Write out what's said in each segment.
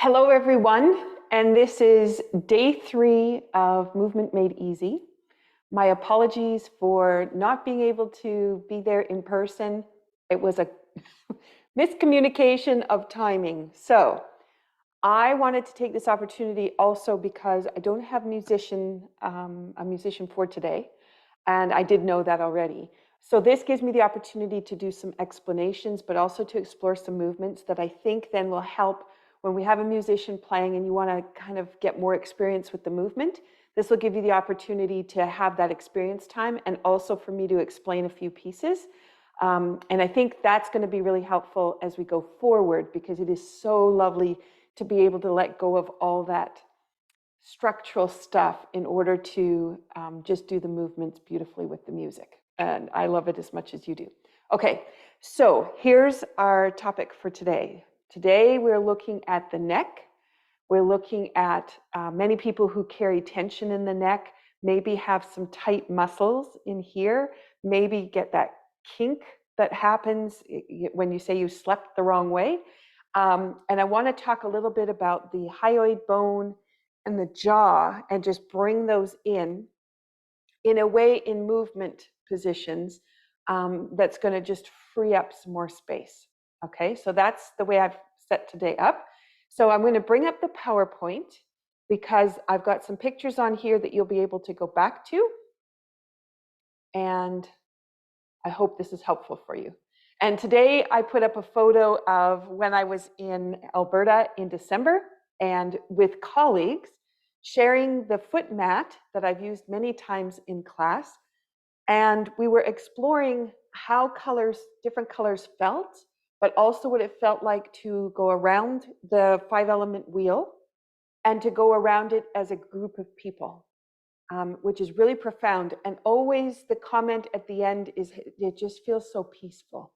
Hello, everyone, and this is day 3 of Movement Made Easy. My apologies for not being able to be there in person. It was a miscommunication of timing. So I wanted to take this opportunity also because I don't have a musician for today, and I did know that already. So this gives me the opportunity to do some explanations, but also to explore some movements that I think then will help when we have a musician playing and you want to kind of get more experience with the movement. This will give you the opportunity to have that experience time and also for me to explain a few pieces. And I think that's going to be really helpful as we go forward because it is so lovely to be able to let go of all that structural stuff in order to just do the movements beautifully with the music. And I love it as much as you do. Okay, so here's our topic for today. Today we're looking at the neck. We're looking at many people who carry tension in the neck, maybe have some tight muscles in here, maybe get that kink that happens when you say you slept the wrong way. And I want to talk a little bit about the hyoid bone and the jaw and just bring those in a way in movement positions that's going to just free up some more space. Okay, so that's the way I've set today up. So I'm going to bring up the PowerPoint because I've got some pictures on here that you'll be able to go back to. And I hope this is helpful for you. And today I put up a photo of when I was in Alberta in December and with colleagues sharing the foot mat that I've used many times in class. And we were exploring how different colors felt, but also what it felt like to go around the 5-element wheel and to go around it as a group of people, which is really profound. And always the comment at the end is, it just feels so peaceful.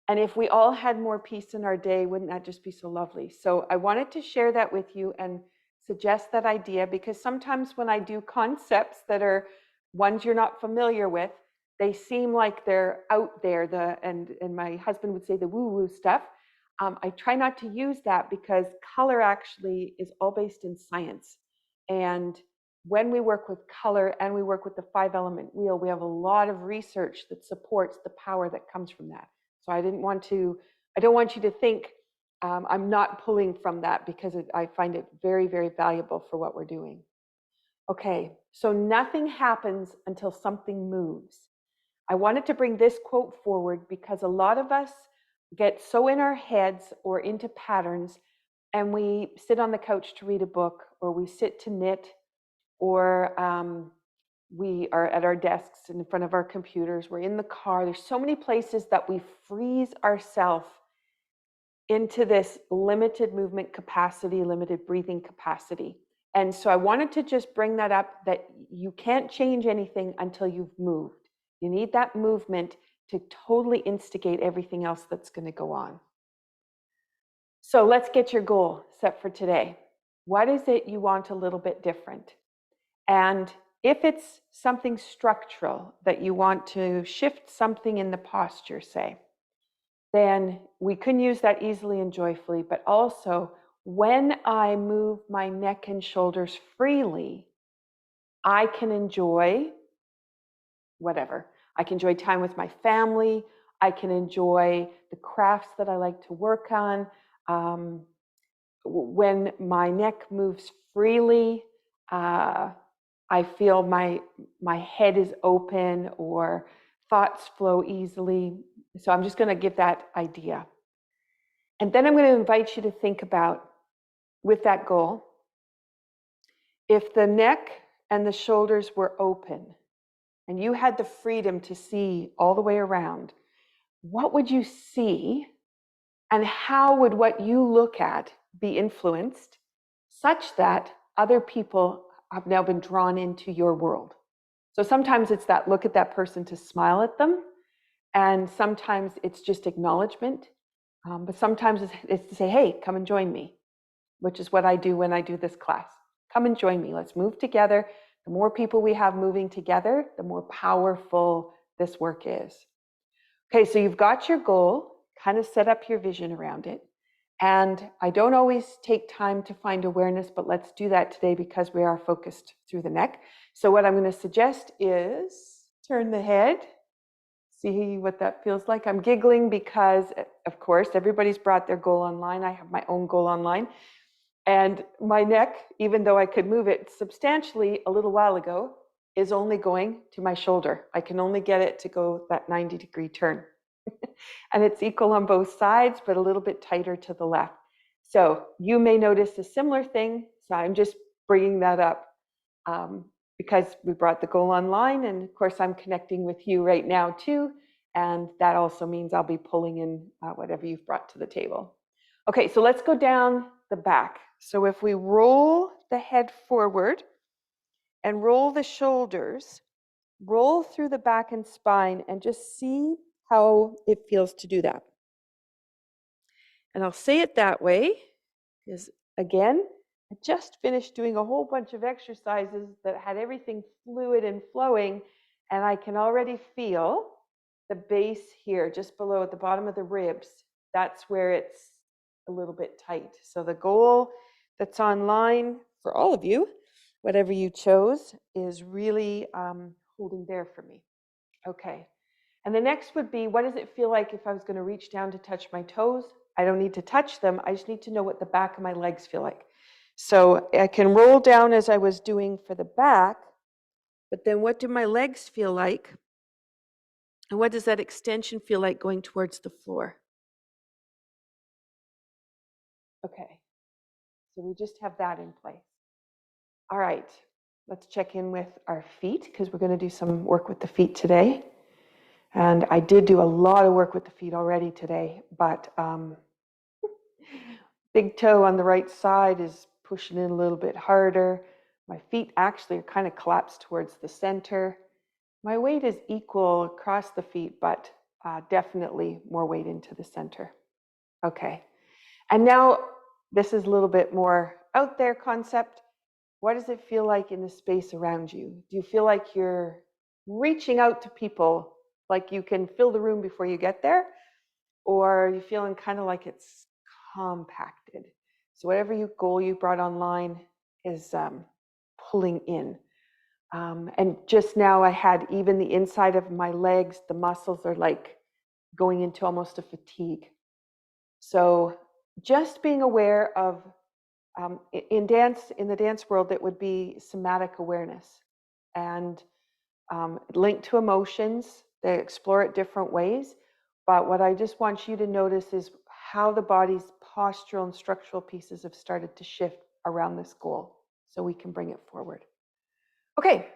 And if we all had more peace in our day, wouldn't that just be so lovely? So I wanted to share that with you and suggest that idea, because sometimes when I do concepts that are ones you're not familiar with, they seem like they're out there, and my husband would say the woo-woo stuff. I try not to use that because color actually is all based in science. And when we work with color and we work with the 5-element wheel, we have a lot of research that supports the power that comes from that. So I don't want you to think I'm not pulling from that because I find it very, very valuable for what we're doing. Okay, so nothing happens until something moves. I wanted to bring this quote forward because a lot of us get so in our heads or into patterns, and we sit on the couch to read a book, or we sit to knit, or we are at our desks in front of our computers, we're in the car. There's so many places that we freeze ourselves into this limited movement capacity, limited breathing capacity. And so I wanted to just bring that up, that you can't change anything until you've moved. You need that movement to totally instigate everything else that's going to go on. So let's get your goal set for today. What is it you want a little bit different? And if it's something structural that you want to shift something in the posture, say, then we can use that easily and joyfully. But also, when I move my neck and shoulders freely, I can enjoy whatever. I can enjoy time with my family. I can enjoy the crafts that I like to work on. When my neck moves freely, I feel my head is open, or thoughts flow easily. So I'm just going to give that idea. And then I'm going to invite you to think about, with that goal, if the neck and the shoulders were open and you had the freedom to see all the way around, what would you see, and how would what you look at be influenced such that other people have now been drawn into your world? So sometimes it's that look at that person to smile at them, and sometimes it's just acknowledgement, but sometimes it's to say, hey, come and join me, which is what I do when I do this class. Come and join me. Let's move together. The more people we have moving together, the more powerful this work is. Okay, so you've got your goal, kind of set up your vision around it. And I don't always take time to find awareness, but let's do that today because we are focused through the neck. So what I'm going to suggest is turn the head. See what that feels like. I'm giggling because, of course, everybody's brought their goal online. I have my own goal online. And my neck, even though I could move it substantially a little while ago, is only going to my shoulder. I can only get it to go that 90-degree turn. And it's equal on both sides, but a little bit tighter to the left. So you may notice a similar thing. So I'm just bringing that up because we brought the goal online. And of course, I'm connecting with you right now too. And that also means I'll be pulling in whatever you've brought to the table. Okay, so let's go down the back. So if we roll the head forward and roll the shoulders, roll through the back and spine and just see how it feels to do that. And I'll say it that way because, again, I just finished doing a whole bunch of exercises that had everything fluid and flowing, and I can already feel the base here, just below at the bottom of the ribs. That's where it's a little bit tight. So the goal that's online for all of you, whatever you chose, is really holding there for me. Okay. And the next would be, what does it feel like if I was going to reach down to touch my toes? I don't need to touch them. I just need to know what the back of my legs feel like. So I can roll down as I was doing for the back, but then what do my legs feel like? And what does that extension feel like going towards the floor? Okay. So we just have that in place. All right. Let's check in with our feet because we're going to do some work with the feet today. And I did do a lot of work with the feet already today, but big toe on the right side is pushing in a little bit harder. My feet actually are kind of collapsed towards the center. My weight is equal across the feet, but definitely more weight into the center. Okay. And now this is a little bit more out there concept. What does it feel like in the space around you? Do you feel like you're reaching out to people, like you can fill the room before you get there? Or are you feeling kind of like it's compacted? So whatever goal you brought online is pulling in. And just now I had even the inside of my legs, the muscles are like going into almost a fatigue. So just being aware of, in the dance world, it would be somatic awareness and linked to emotions. They explore it different ways. But what I just want you to notice is how the body's postural and structural pieces have started to shift around this goal so we can bring it forward. Okay,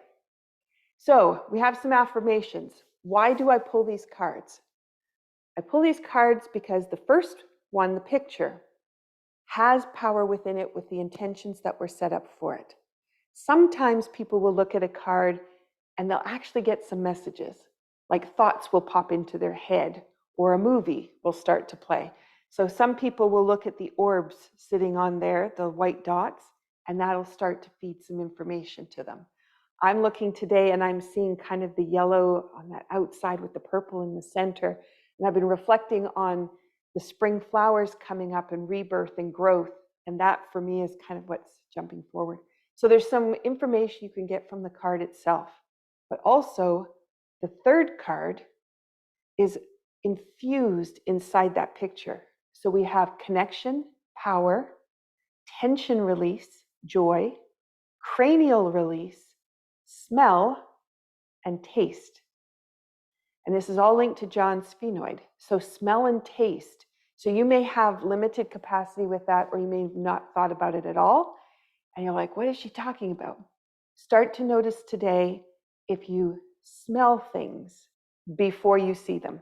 so we have some affirmations. Why do I pull these cards? I pull these cards because the first one, the picture, has power within it with the intentions that were set up for it. Sometimes people will look at a card and they'll actually get some messages, like thoughts will pop into their head or a movie will start to play. So some people will look at the orbs sitting on there, the white dots, and that'll start to feed some information to them. I'm looking today and I'm seeing kind of the yellow on that outside with the purple in the center. And I've been reflecting on the spring flowers coming up and rebirth and growth. And that for me is kind of what's jumping forward. So there's some information you can get from the card itself. But also the third card is infused inside that picture. So we have connection, power, tension release, joy, cranial release, smell, and taste. And this is all linked to John Sphenoid. So smell and taste. So you may have limited capacity with that, or you may have not thought about it at all. And you're like, what is she talking about? Start to notice today if you smell things before you see them,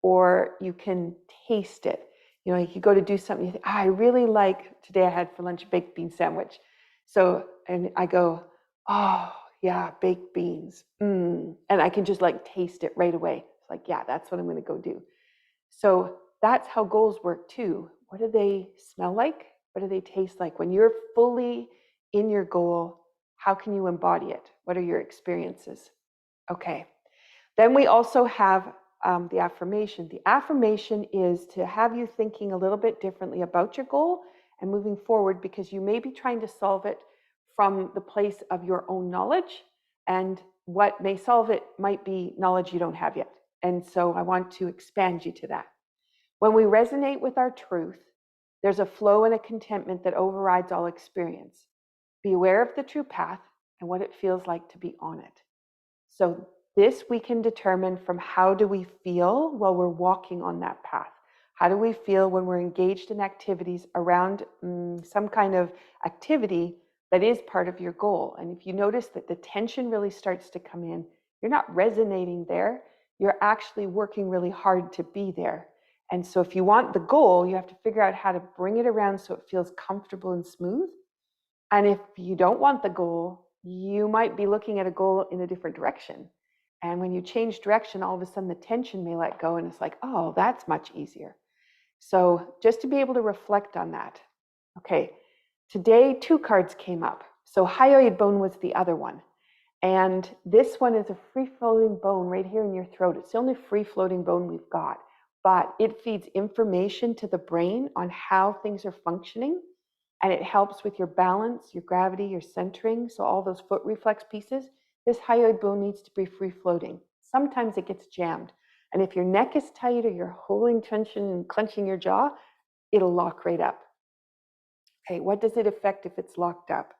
or you can taste it. You know, you go to do something, you think, I really like, today I had for lunch a baked bean sandwich. So, and I go, oh, yeah, baked beans. And I can just like taste it right away. It's like, yeah, that's what I'm going to go do. So that's how goals work too. What do they smell like? What do they taste like? When you're fully in your goal, how can you embody it? What are your experiences? Okay. Then we also have the affirmation. The affirmation is to have you thinking a little bit differently about your goal and moving forward, because you may be trying to solve it from the place of your own knowledge, and what may solve it might be knowledge you don't have yet. And so I want to expand you to that. When we resonate with our truth, there's a flow and a contentment that overrides all experience. Be aware of the true path and what it feels like to be on it. So this we can determine from how do we feel while we're walking on that path. How do we feel when we're engaged in activities around some kind of activity that is part of your goal? And if you notice that the tension really starts to come in, you're not resonating there, you're actually working really hard to be there. And so if you want the goal, you have to figure out how to bring it around so it feels comfortable and smooth. And if you don't want the goal, you might be looking at a goal in a different direction. And when you change direction, all of a sudden the tension may let go and it's like, oh, that's much easier. So just to be able to reflect on that. Okay, today 2 cards came up. So hyoid bone was the other one. And this one is a free-floating bone right here in your throat. It's the only free-floating bone we've got. But it feeds information to the brain on how things are functioning. And it helps with your balance, your gravity, your centering. So all those foot reflex pieces, this hyoid bone needs to be free floating. Sometimes it gets jammed. And if your neck is tight or you're holding tension and clenching your jaw, it'll lock right up. Okay, what does it affect if it's locked up?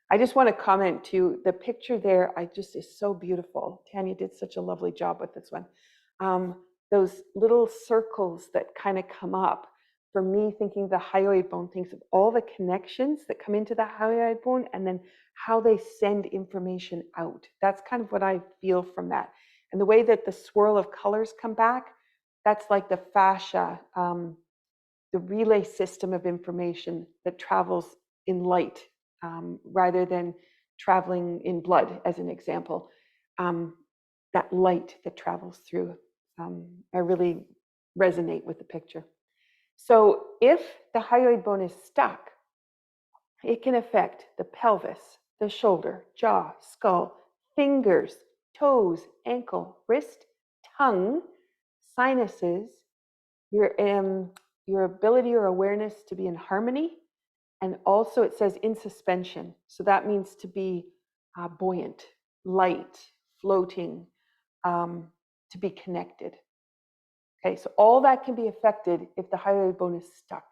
I just want to comment too, the picture there, is so beautiful. Tanya did such a lovely job with this one. Those little circles that kind of come up, for me, thinking the hyoid bone, thinks of all the connections that come into the hyoid bone and then how they send information out. That's kind of what I feel from that. And the way that the swirl of colors come back, that's like the fascia, the relay system of information that travels in light rather than traveling in blood, as an example. That light that travels through. I really resonate with the picture. So if the hyoid bone is stuck, it can affect the pelvis, the shoulder, jaw, skull, fingers, toes, ankle, wrist, tongue, sinuses, your ability or awareness to be in harmony. And also it says in suspension. So that means to be buoyant, light, floating, to be connected. Okay, so all that can be affected if the hyoid bone is stuck.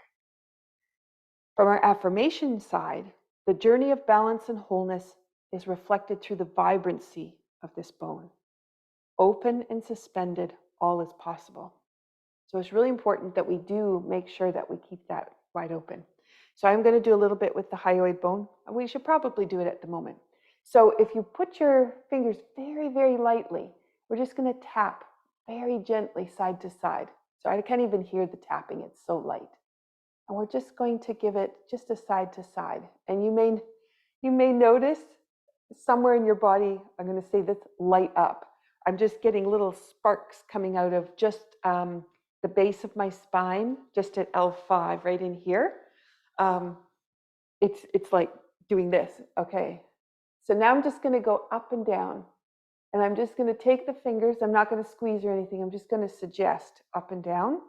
From our affirmation side, the journey of balance and wholeness is reflected through the vibrancy of this bone. Open and suspended, all is possible. So it's really important that we do make sure that we keep that wide open. So I'm going to do a little bit with the hyoid bone. We should probably do it at the moment. So if you put your fingers very, very lightly, we're just going to tap very gently side to side. So I can't even hear the tapping, it's so light. And we're just going to give it just a side to side. And you may notice somewhere in your body, I'm going to say this, light up. I'm just getting little sparks coming out of just the base of my spine, just at L5, right in here. It's like doing this, okay? So now I'm just going to go up and down. And I'm just going to take the fingers. I'm not going to squeeze or anything. I'm just going to suggest up and down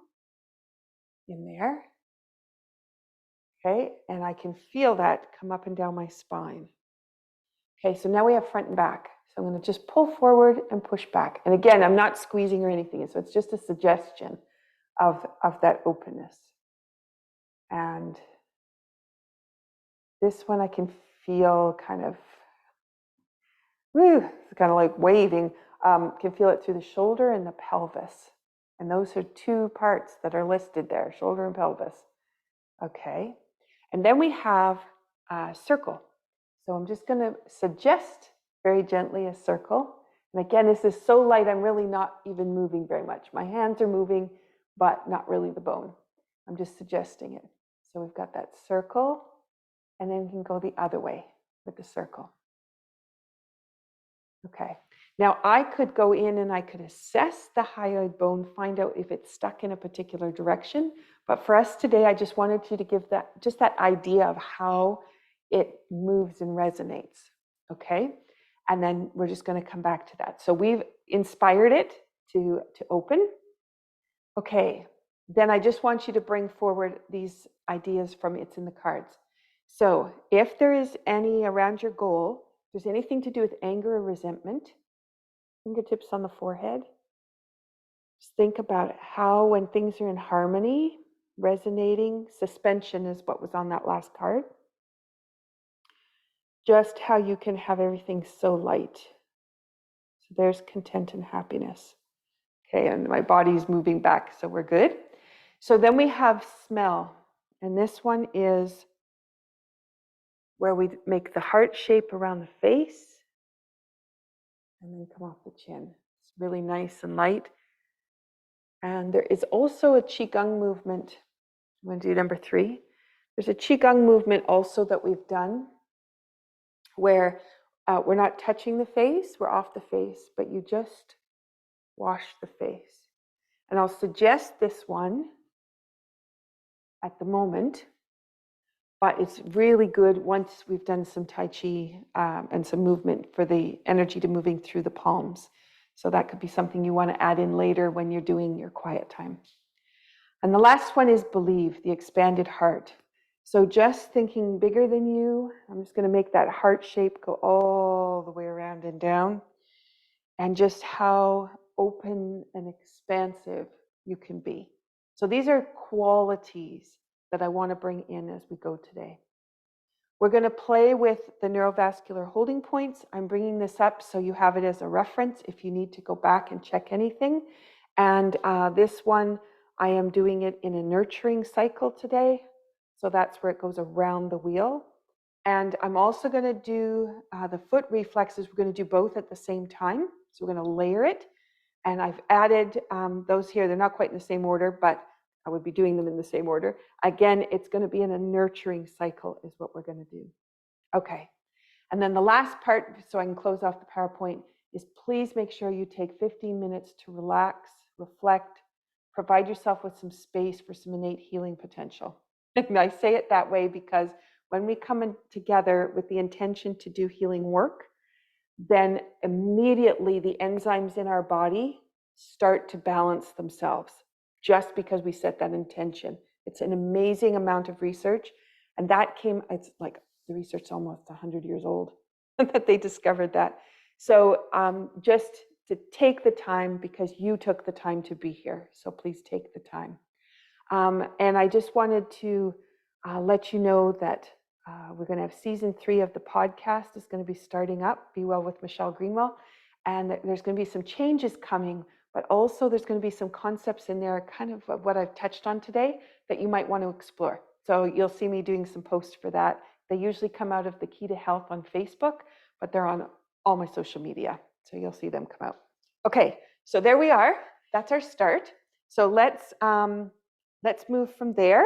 in there. Okay, and I can feel that come up and down my spine. Okay, so now we have front and back. So I'm going to just pull forward and push back. And again, I'm not squeezing or anything. So it's just a suggestion of that openness. And this one I can feel kind of, it's kind of like waving. Can feel it through the shoulder and the pelvis. And those are 2 parts that are listed there, shoulder and pelvis. Okay. And then we have a circle. So I'm just going to suggest very gently a circle. And again, this is so light, I'm really not even moving very much. My hands are moving, but not really the bone. I'm just suggesting it. So we've got that circle, and then we can go the other way with the circle. Okay. Now I could go in and I could assess the hyoid bone, find out if it's stuck in a particular direction. But for us today, I just wanted you to give just that idea of how it moves and resonates. Okay. And then we're just going to come back to that. So we've inspired it to open. Okay, then I just want you to bring forward these ideas from It's in the Cards. So if there is any around your goal, if there's anything to do with anger or resentment, fingertips on the forehead. Just think about how when things are in harmony, resonating, suspension is what was on that last card. Just how you can have everything so light. So there's content and happiness. Okay, and my body's moving back, so we're good. So then we have smell, and this one is where we make the heart shape around the face and then come off the chin. It's really nice and light. And there is also a Qigong movement. I'm going to do number 3. There's a Qigong movement also that we've done where we're not touching the face, we're off the face, but you just wash the face. And I'll suggest this one at the moment, but it's really good once we've done some Tai Chi and some movement for the energy to moving through the palms. So that could be something you want to add in later when you're doing your quiet time. And the last one is believe, the expanded heart. So just thinking bigger than you, I'm just going to make that heart shape go all the way around and down. And just how open and expansive you can be. So these are qualities that I want to bring in as we go today. We're going to play with the neurovascular holding points. I'm bringing this up so you have it as a reference if you need to go back and check anything. And this one, I am doing it in a nurturing cycle today. So that's where it goes around the wheel. And I'm also going to do the foot reflexes. We're going to do both at the same time. So we're going to layer it. And I've added those here. They're not quite in the same order, but I would be doing them in the same order. Again, it's going to be in a nurturing cycle is what we're going to do. Okay. And then the last part, so I can close off the PowerPoint, is please make sure you take 15 minutes to relax, reflect, provide yourself with some space for some innate healing potential. And I say it that way because when we come in together with the intention to do healing work, then immediately the enzymes in our body start to balance themselves just because we set that intention. It's an amazing amount of research. And that came, it's like the research is almost 100 years old that they discovered that. So just to take the time because you took the time to be here. So please take the time. And I just wanted to let you know that we're going to have season 3 of the podcast is going to be starting up, Be Well with Michelle Greenwell. And there's going to be some changes coming, but also there's going to be some concepts in there, kind of what I've touched on today, that you might want to explore. So you'll see me doing some posts for that. They usually come out of the Key to Health on Facebook, but they're on all my social media. So you'll see them come out. Okay, so there we are. That's our start. So let's move from there.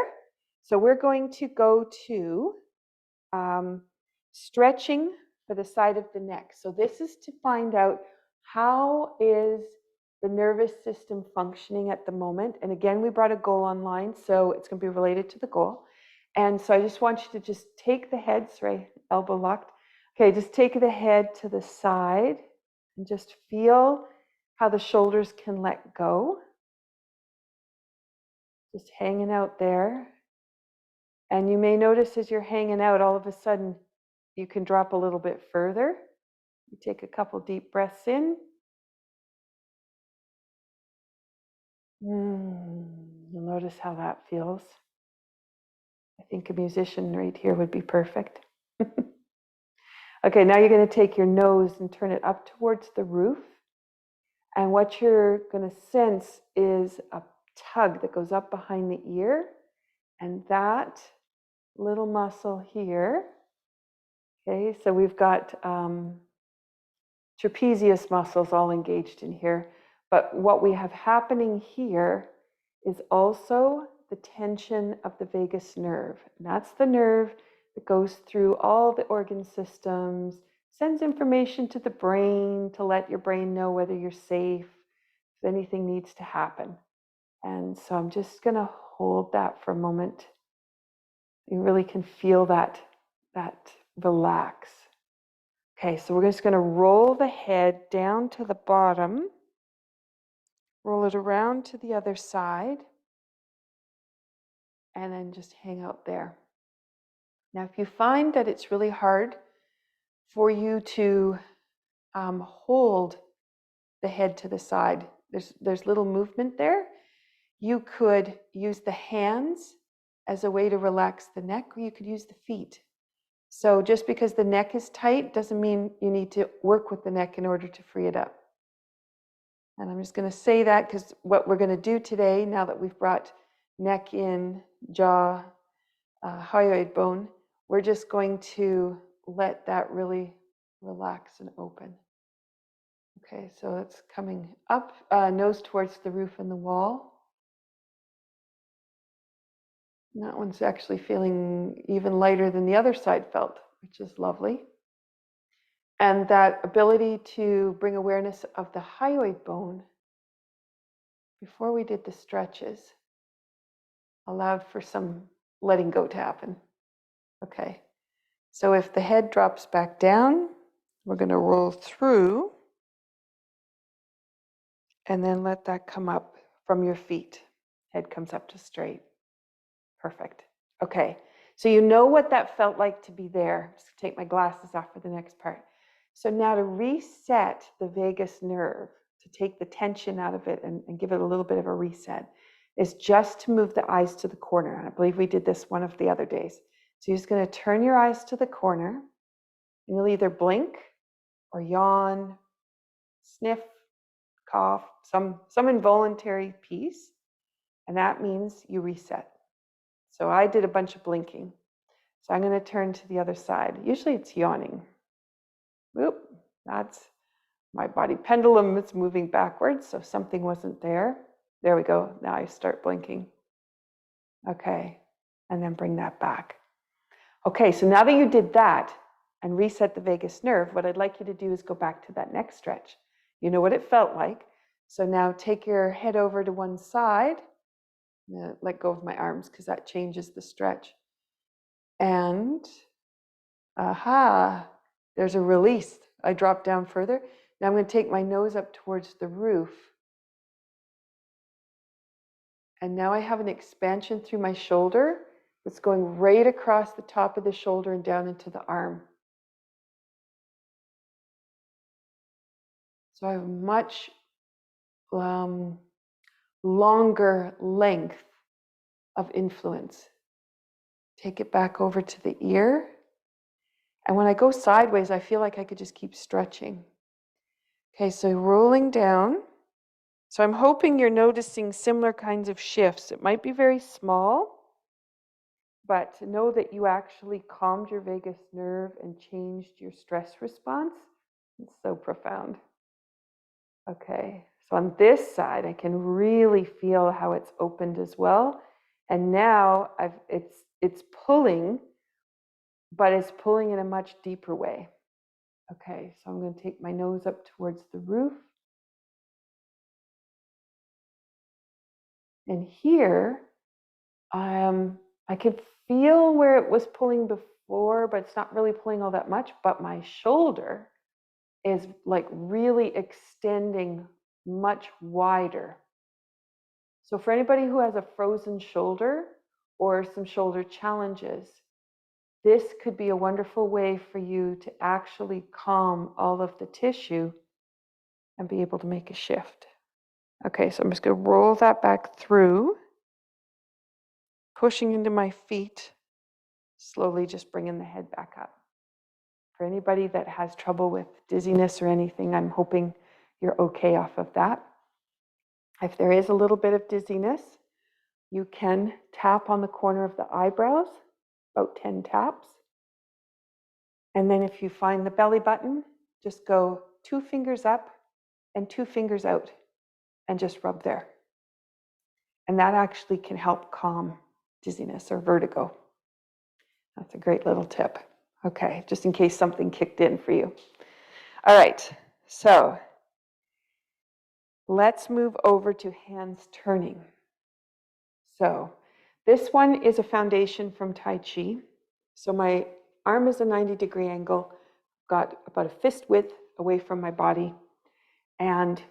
So we're going to go to stretching for the side of the neck. So this is to find out how is the nervous system functioning at the moment. And again, we brought a goal online, so it's going to be related to the goal. And so I just want you to just take the head, sorry, elbow locked. Okay, just take the head to the side and just feel how the shoulders can let go. Just hanging out there. And you may notice as you're hanging out, all of a sudden, you can drop a little bit further. You take a couple deep breaths in. You'll notice how that feels. I think a musician right here would be perfect. Okay, now you're going to take your nose and turn it up towards the roof. And what you're going to sense is a tug that goes up behind the ear. And that little muscle here. Okay, so we've got trapezius muscles all engaged in here. But what we have happening here is also the tension of the vagus nerve. And that's the nerve that goes through all the organ systems, sends information to the brain to let your brain know whether you're safe, if anything needs to happen. And so I'm just going to hold that for a moment. You really can feel that relax. Okay, so we're just going to roll the head down to the bottom. Roll it around to the other side, and then just hang out there. Now, if you find that it's really hard for you to hold the head to the side, there's little movement there, you could use the hands as a way to relax the neck, or you could use the feet. So just because the neck is tight doesn't mean you need to work with the neck in order to free it up. And I'm just going to say that because what we're going to do today, now that we've brought neck in, jaw, hyoid bone, we're just going to let that really relax and open. Okay, so it's coming up, nose towards the roof and the wall. And that one's actually feeling even lighter than the other side felt, which is lovely. And that ability to bring awareness of the hyoid bone before we did the stretches allowed for some letting go to happen. Okay, so if the head drops back down, we're going to roll through and then let that come up from your feet. Head comes up to straight. Perfect. Okay, so you know what that felt like to be there. Just take my glasses off for the next part. So now to reset the vagus nerve, to take the tension out of it and give it a little bit of a reset, is just to move the eyes to the corner. And I believe we did this one of the other days. So you're just going to turn your eyes to the corner, and you'll either blink or yawn, sniff, cough, some involuntary piece, and that means you reset. So I did a bunch of blinking. So I'm going to turn to the other side. Usually it's yawning. Whoop, that's my body pendulum. It's moving backwards, so something wasn't there. There we go. Now I start blinking. Okay, and then bring that back. Okay, so now that you did that and reset the vagus nerve, what I'd like you to do is go back to that neck stretch. You know what it felt like. So now take your head over to one side. I'm going to let go of my arms because that changes the stretch. And aha, there's a release. I drop down further. Now I'm going to take my nose up towards the roof. And now I have an expansion through my shoulder. It's going right across the top of the shoulder and down into the arm. So I have a much longer length of influence. Take it back over to the ear. And when I go sideways, I feel like I could just keep stretching. Okay, so rolling down. So I'm hoping you're noticing similar kinds of shifts. It might be very small, but to know that you actually calmed your vagus nerve and changed your stress response, it's so profound. Okay, so on this side, I can really feel how it's opened as well. And now it's pulling, but it's pulling in a much deeper way. Okay, so I'm going to take my nose up towards the roof. And here, I could feel where it was pulling before, but it's not really pulling all that much. But my shoulder is like really extending much wider. So for anybody who has a frozen shoulder or some shoulder challenges, this could be a wonderful way for you to actually calm all of the tissue and be able to make a shift. Okay, so I'm just going to roll that back through, pushing into my feet, slowly just bringing the head back up. For anybody that has trouble with dizziness or anything, I'm hoping you're okay off of that. If there is a little bit of dizziness, you can tap on the corner of the eyebrows, about 10 taps. And then if you find the belly button, just go 2 fingers up and 2 fingers out and just rub there. And that actually can help calm dizziness or vertigo. That's a great little tip. Okay, just in case something kicked in for you. All right, so let's move over to hands turning. So this one is a foundation from Tai Chi. So my arm is a 90-degree angle, got about a fist width away from my body. And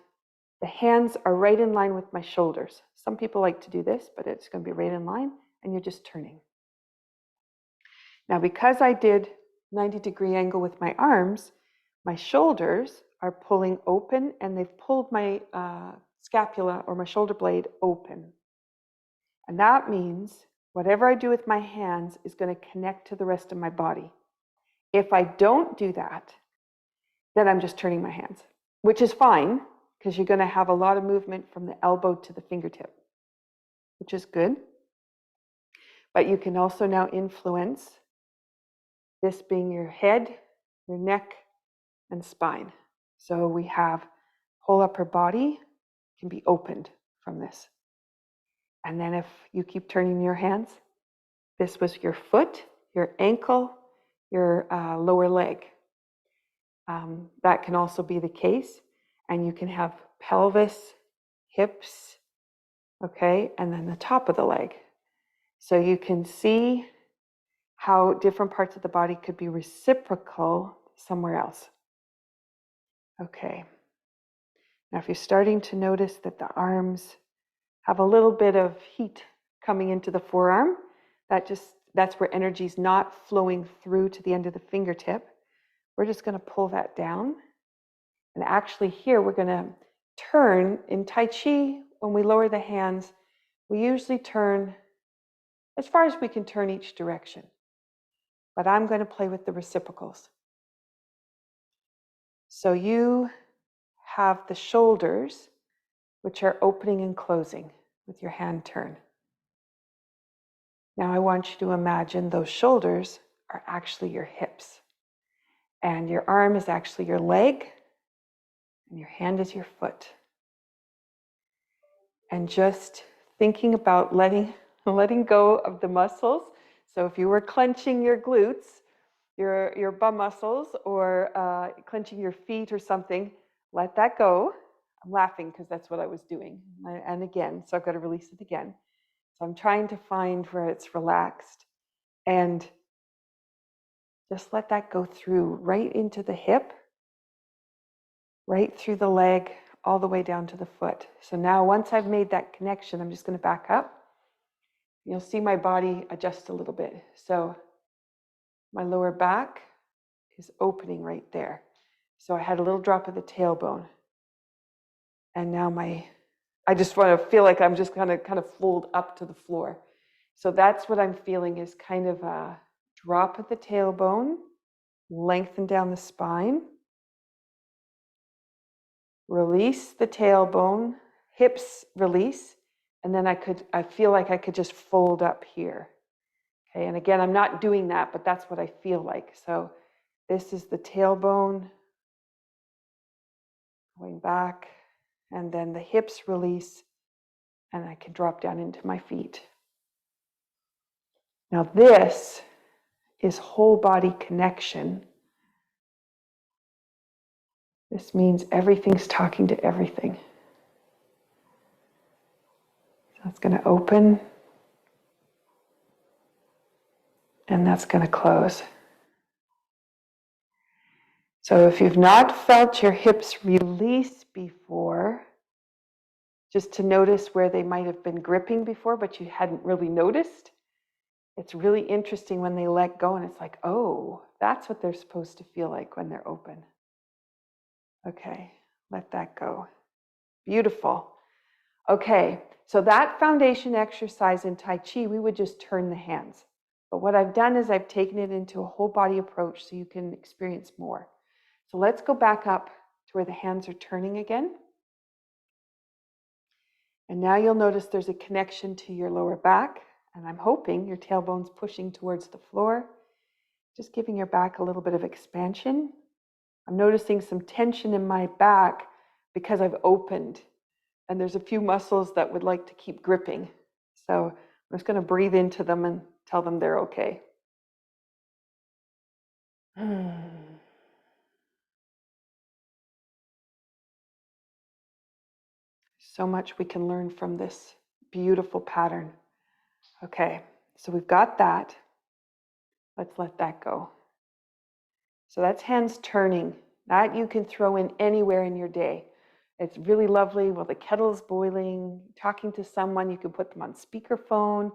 The hands are right in line with my shoulders. Some people like to do this, but it's going to be right in line, and you're just turning. Now, because I did 90-degree angle with my arms, my shoulders are pulling open, and they've pulled my scapula or my shoulder blade open. And that means whatever I do with my hands is going to connect to the rest of my body. If I don't do that, then I'm just turning my hands, which is fine because you're going to have a lot of movement from the elbow to the fingertip, which is good. But you can also now influence this being your head, your neck, and spine. So we have whole upper body can be opened from this. And then if you keep turning your hands, this was your foot, your ankle, your lower leg. That can also be the case. And you can have pelvis, hips, okay, and then the top of the leg. So you can see how different parts of the body could be reciprocal somewhere else. Okay. Now, if you're starting to notice that the arms have a little bit of heat coming into the forearm, that's where energy is not flowing through to the end of the fingertip. We're just going to pull that down. And actually here, we're going to turn. In Tai Chi, when we lower the hands, we usually turn as far as we can turn each direction. But I'm going to play with the reciprocals. So you have the shoulders, which are opening and closing with your hand turn. Now I want you to imagine those shoulders are actually your hips. And your arm is actually your leg, and your hand is your foot. And just thinking about letting go of the muscles. So if you were clenching your glutes, your bum muscles, or clenching your feet or something, let that go. I'm laughing because that's what I was doing. And again, so I've got to release it again. So I'm trying to find where it's relaxed. And just let that go through right into the hip, right through the leg, all the way down to the foot. So now once I've made that connection, I'm just going to back up. You'll see my body adjust a little bit. So my lower back is opening right there. So I had a little drop of the tailbone. And now I just want to feel like I'm just kind of fold up to the floor. So that's what I'm feeling is kind of a drop of the tailbone, lengthen down the spine, release the tailbone, hips release, and then I feel like I could just fold up here. Okay, and again, I'm not doing that, but that's what I feel like. So this is the tailbone going back, and then the hips release, and I can drop down into my feet. Now this is whole body connection. This means everything's talking to everything. So it's going to open, and that's going to close. So if you've not felt your hips release before, just to notice where they might have been gripping before, but you hadn't really noticed, it's really interesting when they let go, and it's like, oh, that's what they're supposed to feel like when they're open. Okay, let that go. Beautiful. Okay, so that foundation exercise in Tai Chi, we would just turn the hands. But what I've done is I've taken it into a whole body approach so you can experience more. So let's go back up to where the hands are turning again. And now you'll notice there's a connection to your lower back, and I'm hoping your tailbone's pushing towards the floor, just giving your back a little bit of expansion. I'm noticing some tension in my back because I've opened, and there's a few muscles that would like to keep gripping. So I'm just going to breathe into them and tell them they're okay. So much we can learn from this beautiful pattern. Okay, so we've got that. Let's let that go. So that's hands turning. That you can throw in anywhere in your day. It's really lovely while the kettle's boiling, talking to someone. You can put them on speakerphone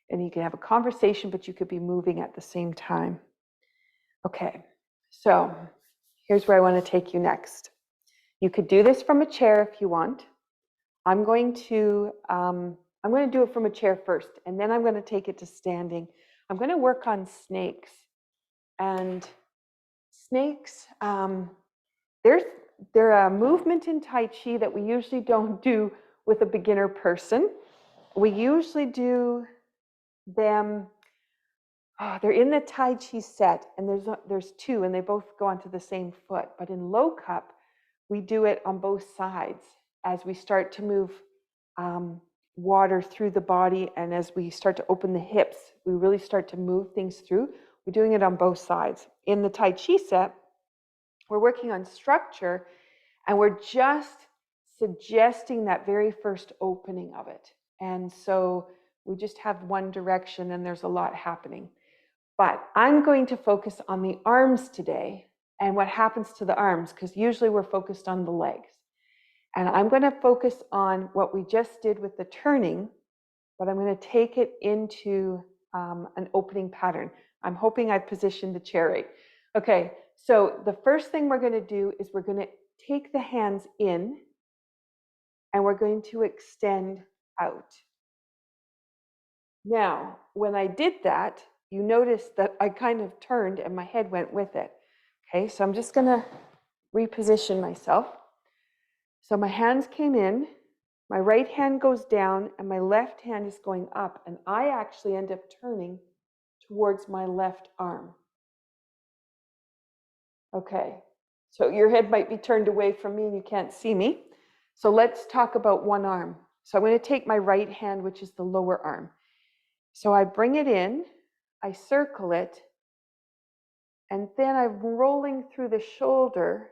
and you can have a conversation, but you could be moving at the same time. Okay, so here's where I want to take you next. You could do this from a chair if you want. I'm going to do it from a chair first, and then I'm going to take it to standing. I'm going to work on snakes. And snakes, they're a movement in Tai Chi that we usually don't do with a beginner person. We usually do them, they're in the Tai Chi set, and there's two, and they both go onto the same foot. But in low cup, we do it on both sides as we start to move water through the body, and as we start to open the hips, we really start to move things through. We're doing it on both sides. In the Tai Chi set, we're working on structure, and we're just suggesting that very first opening of it. And so we just have one direction, and there's a lot happening. But I'm going to focus on the arms today and what happens to the arms, because usually we're focused on the legs. And I'm going to focus on what we just did with the turning, but I'm going to take it into an opening pattern. I'm hoping I've positioned the chair right. Okay, so the first thing we're going to do is we're going to take the hands in and we're going to extend out. Now, when I did that, you notice that I kind of turned and my head went with it. Okay, so I'm just going to reposition myself. So my hands came in, my right hand goes down, and my left hand is going up, and I actually end up turning towards my left arm. Okay, so your head might be turned away from me and you can't see me. So let's talk about one arm. So I'm going to take my right hand, which is the lower arm. So I bring it in, I circle it, and then I'm rolling through the shoulder,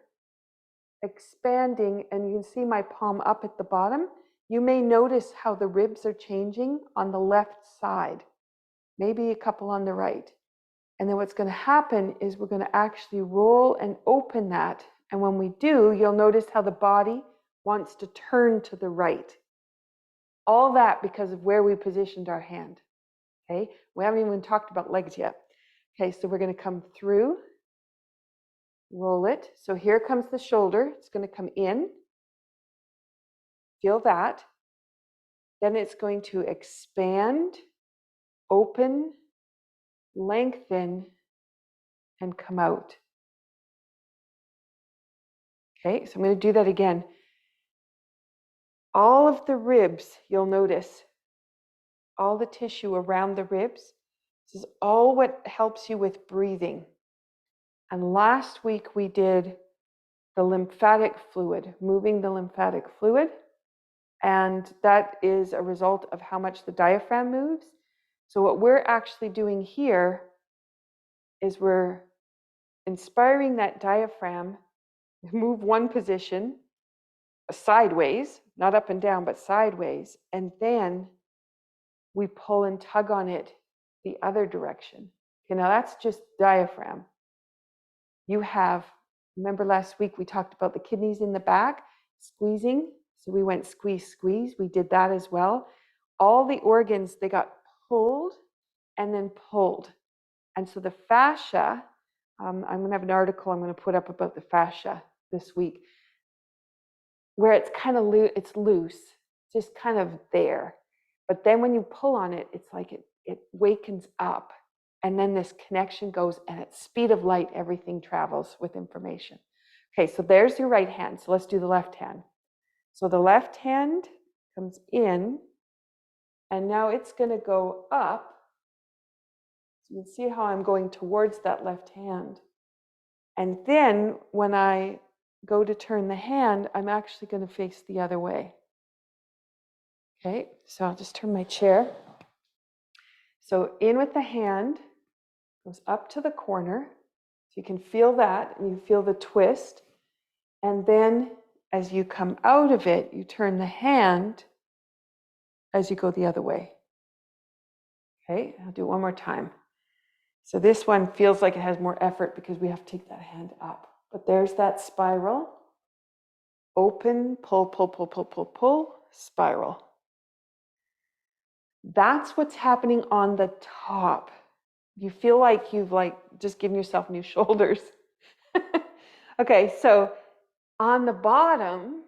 expanding, and you can see my palm up at the bottom. You may notice how the ribs are changing on the left side, maybe a couple on the right. And then what's going to happen is we're going to actually roll and open that. And when we do, you'll notice how the body wants to turn to the right. All that because of where we positioned our hand. Okay, we haven't even talked about legs yet. Okay, so we're going to come through, roll it. So here comes the shoulder. It's going to come in. Feel that. Then it's going to expand, open, lengthen, and come out. Okay, so I'm going to do that again. All of the ribs, you'll notice, all the tissue around the ribs, this is all what helps you with breathing. And last week we did the lymphatic fluid, moving the lymphatic fluid. And that is a result of how much the diaphragm moves. So what we're actually doing here is we're inspiring that diaphragm to move one position sideways, not up and down, but sideways. And then we pull and tug on it the other direction. Okay, now that's just diaphragm. You have, remember last week we talked about the kidneys in the back, squeezing. So we went squeeze, squeeze. We did that as well. All the organs, they got pulled and then pulled. And so the fascia, I'm going to have an article I'm going to put up about the fascia this week, where it's kind of it's loose, just kind of there. But then when you pull on it, it's like it wakens up. And then this connection goes, and at speed of light, everything travels with information. Okay, so there's your right hand. So let's do the left hand. So the left hand comes in, and now it's going to go up. So you can see how I'm going towards that left hand. And then when I go to turn the hand, I'm actually going to face the other way. Okay, so I'll just turn my chair. So in with the hand, goes up to the corner. So you can feel that, and you feel the twist. And then as you come out of it, you turn the hand as you go the other way. Okay, I'll do it one more time. So this one feels like it has more effort because we have to take that hand up. But there's that spiral. open, pull, pull, pull, pull, pull, pull, spiral. That's what's happening on the top. You feel like you've just given yourself new shoulders. Okay, so on the bottom,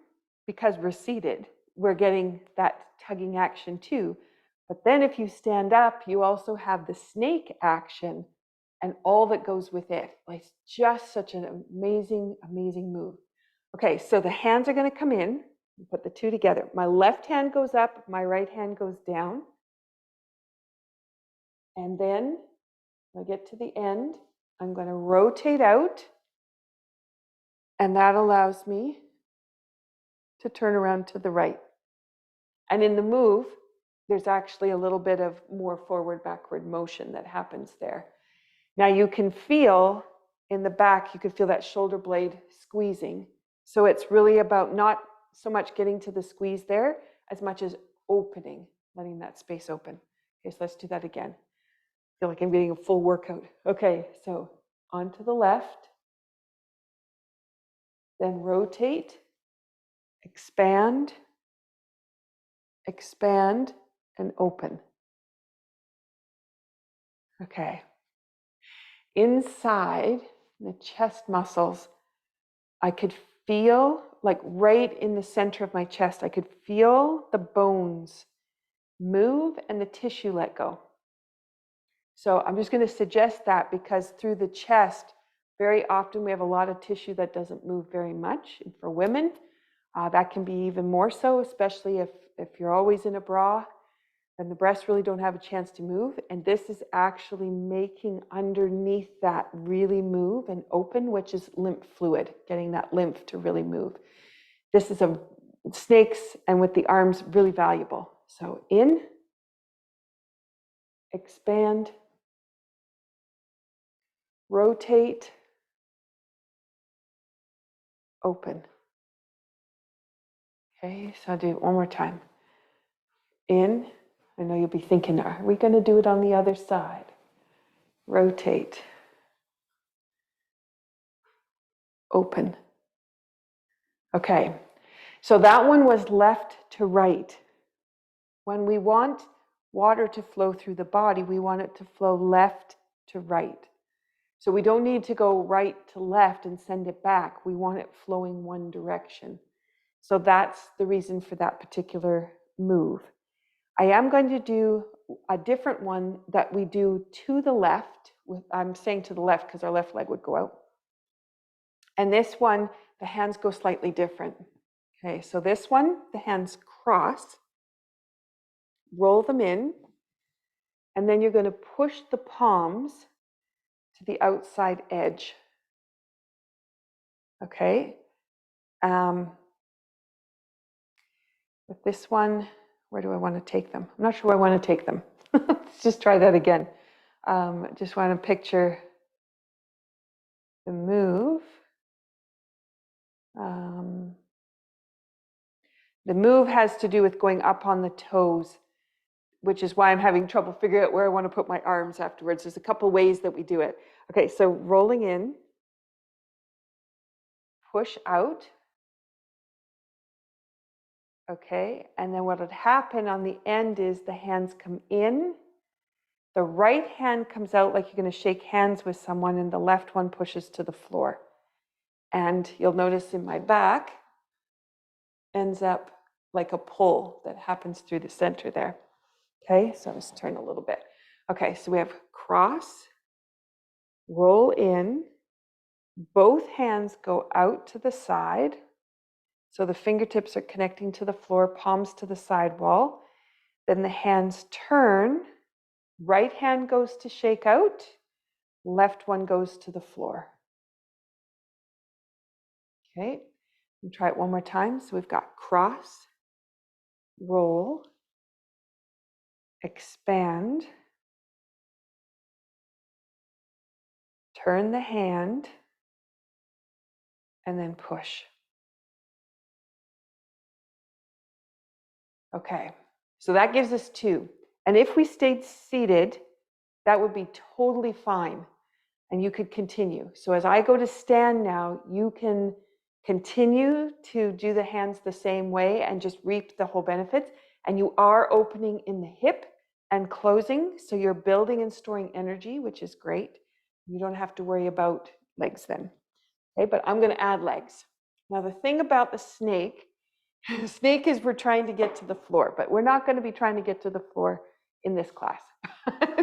because we're seated, we're getting that tugging action too. But then if you stand up, you also have the snake action and all that goes with it. Like, just such an amazing, amazing move. Okay, so the hands are going to come in. Put the two together. My left hand goes up, my right hand goes down. And then when I get to the end, I'm going to rotate out. And that allows me to turn around to the right. And in the move, there's actually a little bit of more forward-backward motion that happens there. Now you can feel in the back, you can feel that shoulder blade squeezing. So it's really about not so much getting to the squeeze there as much as opening, letting that space open. Okay, so let's do that again. I feel like I'm getting a full workout. Okay, so onto the left, then rotate, expand, expand, and open. Okay. Inside the chest muscles, I could feel, like right in the center of my chest, I could feel the bones move and the tissue let go. So I'm just going to suggest that because through the chest, very often we have a lot of tissue that doesn't move very much. And for women, that can be even more so, especially if you're always in a bra and the breasts really don't have a chance to move. And this is actually making underneath that really move and open, which is lymph fluid, getting that lymph to really move. This is snakes and with the arms, really valuable. So in, expand, rotate, open. Okay, so I'll do it one more time. In, I know you'll be thinking, are we going to do it on the other side? Rotate, open. Okay, so that one was left to right. When we want water to flow through the body, we want it to flow left to right. So we don't need to go right to left and send it back. We want it flowing one direction. So that's the reason for that particular move. I am going to do a different one that we do to the left. I'm saying to the left because our left leg would go out. And this one, the hands go slightly different. Okay, so this one, the hands cross, roll them in, and then you're going to push the palms to the outside edge. Okay. With this one, where do I want to take them? I'm not sure where I want to take them. Let's just try that again. Just want to picture the move. The move has to do with going up on the toes, which is why I'm having trouble figuring out where I want to put my arms afterwards. There's a couple ways that we do it. Okay, so rolling in, push out. Okay, and then what would happen on the end is the hands come in, the right hand comes out like you're going to shake hands with someone, and the left one pushes to the floor. And you'll notice in my back, ends up like a pull that happens through the center there. Okay, so let's turn a little bit. Okay, so we have cross, roll in, both hands go out to the side. So the fingertips are connecting to the floor, palms to the side wall. Then the hands turn, right hand goes to shake out, left one goes to the floor. Okay, and try it one more time. So we've got cross, roll, expand, turn the hand, and then push. Okay, so that gives us two. And if we stayed seated, that would be totally fine. And you could continue. So as I go to stand now, you can Continue to do the hands the same way and just reap the whole benefits. And you are opening in the hip and closing. So you're building and storing energy, which is great. You don't have to worry about legs then. Okay, but I'm going to add legs. Now, the thing about the snake is we're trying to get to the floor, but we're not going to be trying to get to the floor in this class.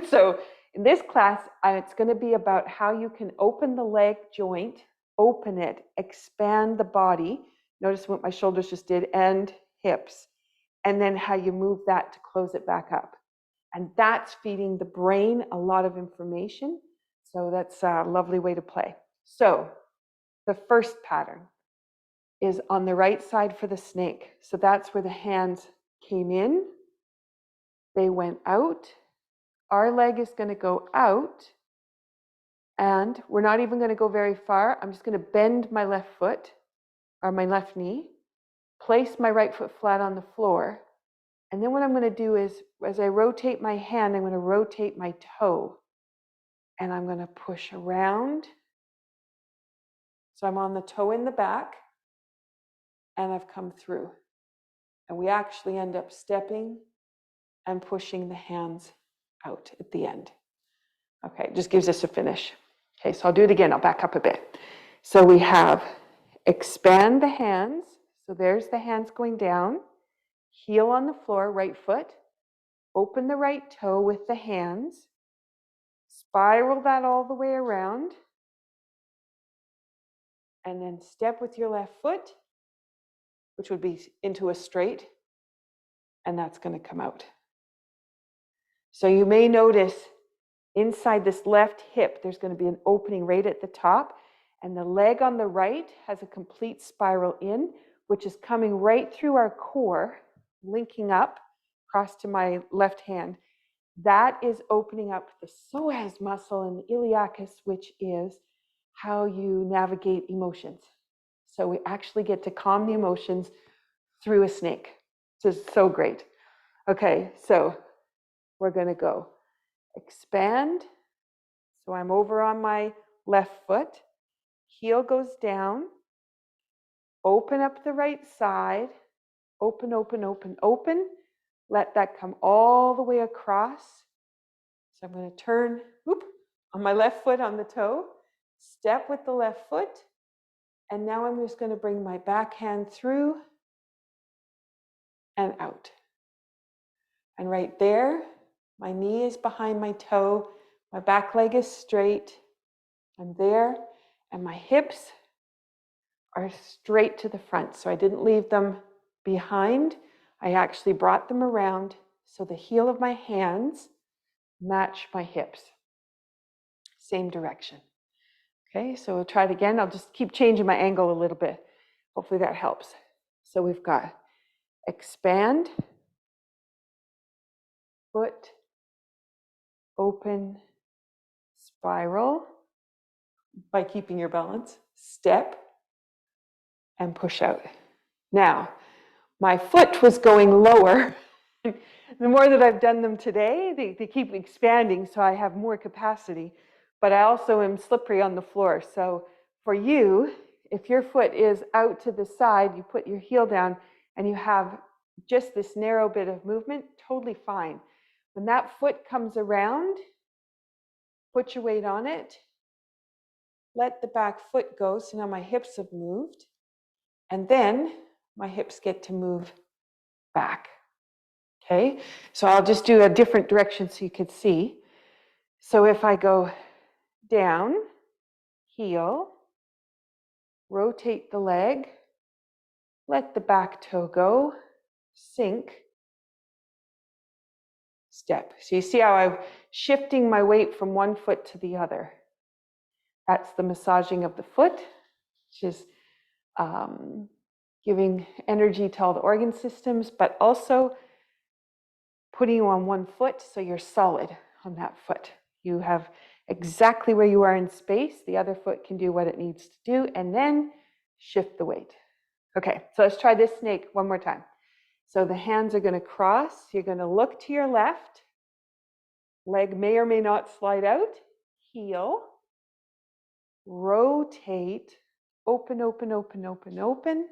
So in this class, it's going to be about how you can open the leg joint, open it, expand the body. Notice what my shoulders just did, and hips. And then how you move that to close it back up. And that's feeding the brain a lot of information. So that's a lovely way to play. So the first pattern is on the right side for the snake. So that's where the hands came in. They went out. Our leg is going to go out. And we're not even going to go very far. I'm just going to bend my left foot or my left knee, place my right foot flat on the floor. And then what I'm going to do is, as I rotate my hand, I'm going to rotate my toe. And I'm going to push around. So I'm on the toe in the back. And I've come through. And we actually end up stepping and pushing the hands out at the end. Okay, it just gives us a finish. Okay, so I'll do it again. I'll back up a bit. So we have expand the hands. So there's the hands going down. Heel on the floor, right foot. Open the right toe with the hands. Spiral that all the way around. And then step with your left foot, which would be into a straight. And that's going to come out. So you may notice inside this left hip, there's going to be an opening right at the top. And the leg on the right has a complete spiral in, which is coming right through our core, linking up across to my left hand. That is opening up the psoas muscle and the iliacus, which is how you navigate emotions. So we actually get to calm the emotions through a snake. This is so great. Okay, so we're going to go expand. So I'm over on my left foot. Heel goes down. Open up the right side. Open, open, open, open. Let that come all the way across. So I'm going to turn on my left foot on the toe. Step with the left foot. And now I'm just going to bring my back hand through and out. And right there, my knee is behind my toe. My back leg is straight. I'm there. And my hips are straight to the front. So I didn't leave them behind. I actually brought them around so the heel of my hands match my hips. Same direction. Okay, so we'll try it again. I'll just keep changing my angle a little bit. Hopefully that helps. So we've got expand, foot, open, spiral by keeping your balance, step, and push out. Now, my foot was going lower. The more that I've done them today, they keep expanding, so I have more capacity. But I also am slippery on the floor. So for you, if your foot is out to the side, you put your heel down and you have just this narrow bit of movement, totally fine. When that foot comes around, put your weight on it. Let the back foot go. So now my hips have moved. And then my hips get to move back. Okay, so I'll just do a different direction so you can see. So if I go down, heel, rotate the leg, let the back toe go, sink, step. So you see how I'm shifting my weight from one foot to the other. That's the massaging of the foot, which is giving energy to all the organ systems, but also putting you on one foot so you're solid on that foot. You have exactly where you are in space. The other foot can do what it needs to do, and then shift the weight. Okay, so let's try this snake one more time. So the hands are going to cross. You're going to look to your left. Leg may or may not slide out. Heel. Rotate Open, open, open, open, open.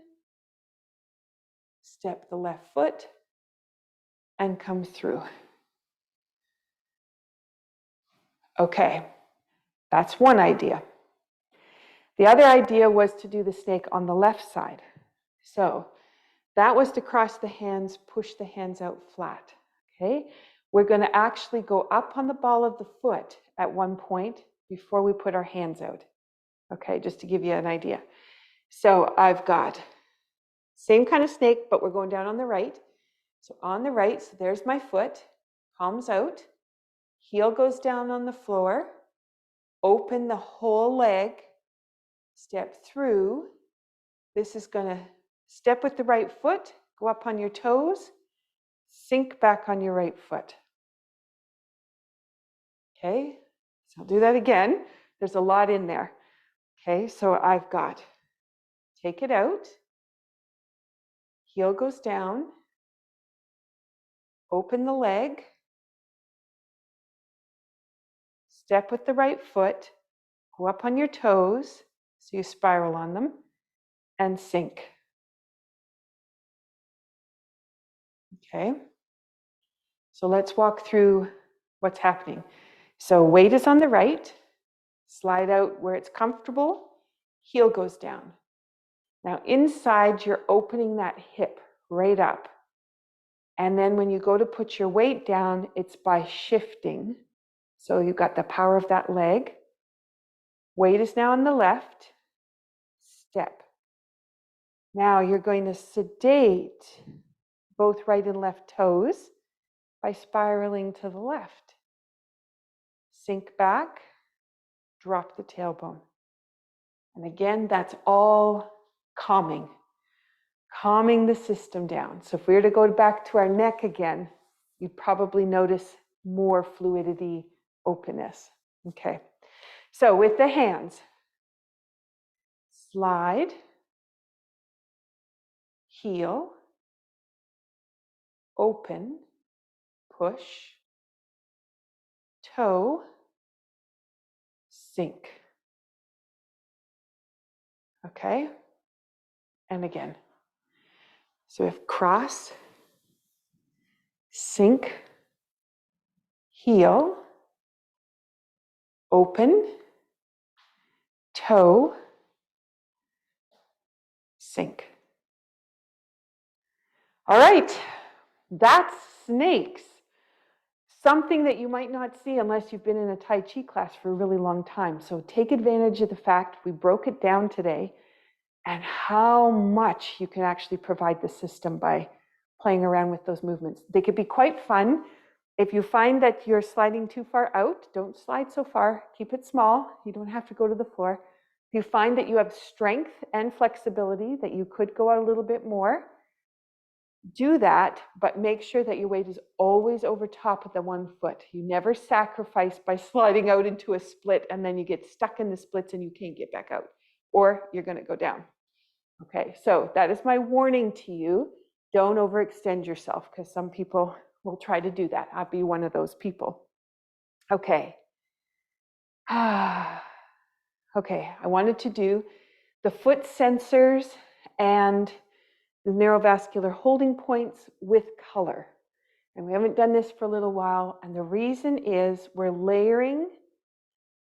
Step the left foot and come through. Okay, that's one idea. The other idea was to do the snake on the left side. So that was to cross the hands, push the hands out flat. Okay, we're going to actually go up on the ball of the foot at one point before we put our hands out. Okay, just to give you an idea. So I've got same kind of snake, but we're going down on the right. So on the right, so there's my foot, palms out, heel goes down on the floor, open the whole leg, step through. This is going to step with the right foot, go up on your toes, sink back on your right foot. Okay, so I'll do that again. There's a lot in there. Okay, so I've got, take it out, heel goes down, open the leg, step with the right foot, go up on your toes, so you spiral on them, and sink. Okay, so let's walk through what's happening. So weight is on the right, slide out where it's comfortable, heel goes down. Now inside, you're opening that hip right up. And then when you go to put your weight down, it's by shifting. So you've got the power of that leg. Weight is now on the left, step. Now you're going to sedate both right and left toes by spiraling to the left. Sink back, drop the tailbone. And again, that's all calming the system down. So if we were to go back to our neck again, you'd probably notice more fluidity, openness. Okay, so with the hands, slide, heel, open, push, toe, sink. Okay, and again. So we have cross, sink, heel, open, toe, sink. All right, that's snakes. Something that you might not see unless you've been in a Tai Chi class for a really long time. So take advantage of the fact we broke it down today and how much you can actually provide the system by playing around with those movements. They could be quite fun. If you find that you're sliding too far out, don't slide so far. Keep it small. You don't have to go to the floor. If you find that you have strength and flexibility, that you could go out a little bit more, do that, but make sure that your weight is always over top of the one foot. You never sacrifice by sliding out into a split and then you get stuck in the splits and you can't get back out, or you're going to go down. Okay, so that is my warning to you. Don't overextend yourself because some people will try to do that. I'll be one of those people. Okay. Okay, I wanted to do the foot sensors and the neurovascular holding points with color. And we haven't done this for a little while. And the reason is we're laying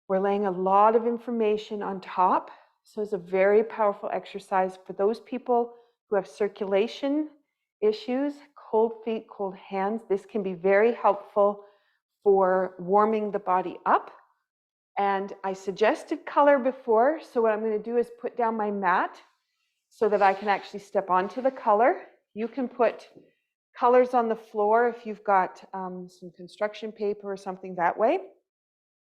a lot of information on top. So it's a very powerful exercise for those people who have circulation issues, cold feet, cold hands. This can be very helpful for warming the body up. And I suggested color before. So what I'm going to do is put down my mat so that I can actually step onto the color. You can put colors on the floor if you've got some construction paper or something that way.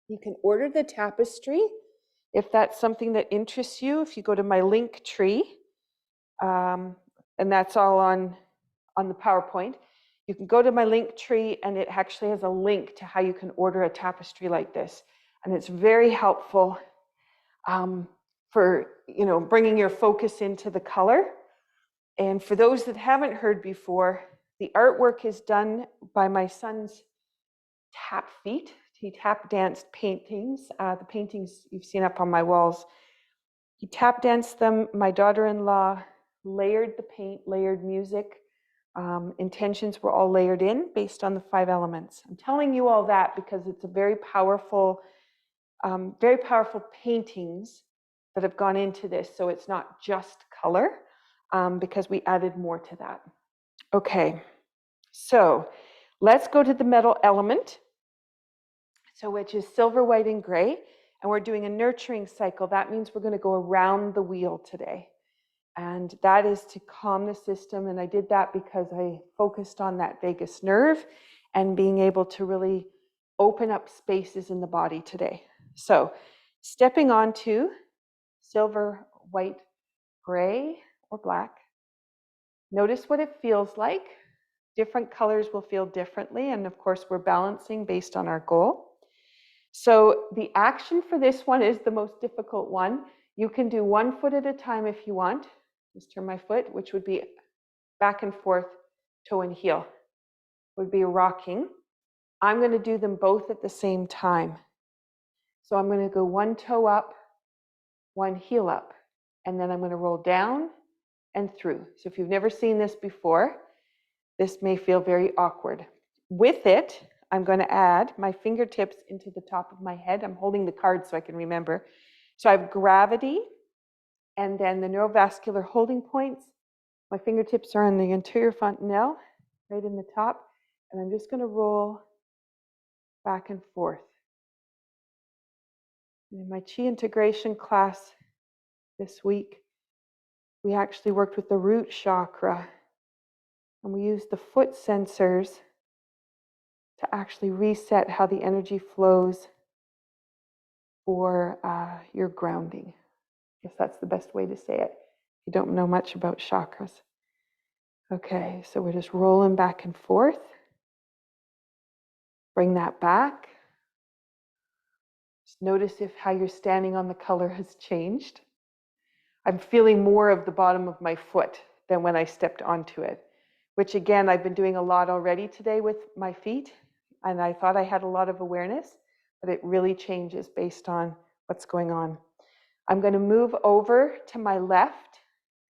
You can order the tapestry if that's something that interests you. If you go to my link tree, and that's all on the PowerPoint, you can go to my link tree and it actually has a link to how you can order a tapestry like this. And it's very helpful for bringing your focus into the color. And for those that haven't heard before, the artwork is done by my son's tap feet. He tap danced paintings. The paintings you've seen up on my walls. He tap danced them. My daughter-in-law layered the paint, layered music. Intentions were all layered in based on the 5 elements. I'm telling you all that because it's a very powerful paintings that have gone into this. So it's not just color because we added more to that. Okay, so let's go to the metal element. So which is silver, white, and gray. And we're doing a nurturing cycle. That means we're going to go around the wheel today. And that is to calm the system. And I did that because I focused on that vagus nerve and being able to really open up spaces in the body today. So stepping onto silver, white, gray, or black. Notice what it feels like. Different colors will feel differently. And of course, we're balancing based on our goal. So the action for this one is the most difficult one. You can do 1 foot at a time if you want. Just turn my foot, which would be back and forth, toe and heel. Would be a rocking. I'm going to do them both at the same time. So I'm going to go 1 toe up, 1 heel up, and then I'm going to roll down and through. So if you've never seen this before, this may feel very awkward. With it, I'm going to add my fingertips into the top of my head. I'm holding the card so I can remember. So I have gravity and then the neurovascular holding points. My fingertips are on the anterior fontanelle, right in the top. And I'm just going to roll back and forth. In my chi integration class this week, we actually worked with the root chakra. And we used the foot sensors to actually reset how the energy flows for your grounding. I guess that's the best way to say it. You don't know much about chakras. Okay, so we're just rolling back and forth. Bring that back. Just notice if how you're standing on the color has changed. I'm feeling more of the bottom of my foot than when I stepped onto it, which again, I've been doing a lot already today with my feet. And I thought I had a lot of awareness, but it really changes based on what's going on. I'm going to move over to my left